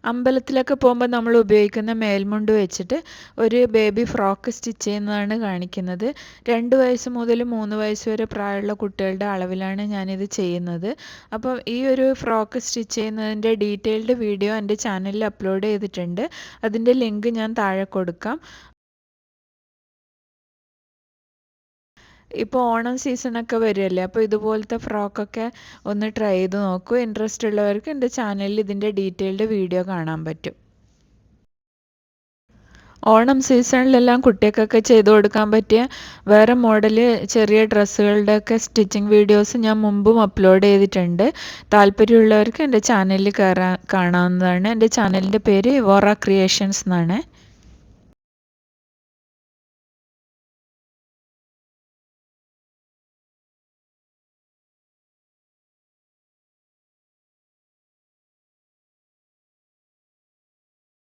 അമ്പലത്തിലൊക്കെ പോകുമ്പോൾ നമ്മൾ ഉപയോഗിക്കുന്ന മേൽമുണ്ട് വെച്ചിട്ട് ഒരു ബേബി ഫ്രോക്ക് സ്റ്റിച്ച് ചെയ്യുന്നതാണ് കാണിക്കുന്നത്. 2 വയസ്സ് മുതൽ 3 വയസ്സ് വരെ പ്രായമുള്ള കുട്ടികളുടെ അളവിലാണ് ഞാനിത് ചെയ്യുന്നത്. അപ്പോൾ ഈ ഒരു ഫ്രോക്ക് സ്റ്റിച്ച് ചെയ്യുന്നതിൻ്റെ ഡീറ്റെയിൽഡ് വീഡിയോ എൻ്റെ ചാനലിൽ അപ്ലോഡ് ചെയ്തിട്ടുണ്ട്. അതിൻ്റെ ലിങ്ക് ഞാൻ താഴെ കൊടുക്കാം. ഇപ്പോൾ ഓണം സീസണൊക്കെ വരുമല്ലേ, അപ്പോൾ ഇതുപോലത്തെ ഫ്രോക്കൊക്കെ ഒന്ന് ട്രൈ ചെയ്ത് നോക്കൂ. ഇൻട്രസ്റ്റ് ഉള്ളവർക്ക് എൻ്റെ ചാനലിൽ ഇതിൻ്റെ ഡീറ്റെയിൽഡ് വീഡിയോ കാണാൻ പറ്റും. ഓണം സീസണിലെല്ലാം കുട്ടികൾക്കൊക്കെ ചെയ്തു കൊടുക്കാൻ പറ്റിയ വേറെ മോഡല് ചെറിയ ഡ്രസ്സുകളുടെയൊക്കെ സ്റ്റിച്ചിങ് വീഡിയോസ് ഞാൻ മുമ്പും അപ്ലോഡ് ചെയ്തിട്ടുണ്ട്. താല്പര്യമുള്ളവർക്ക് എൻ്റെ ചാനലിൽ കാണാവുന്നതാണ്. എൻ്റെ ചാനലിൻ്റെ പേര് ഇവോറ ക്രിയേഷൻസ് എന്നാണ്.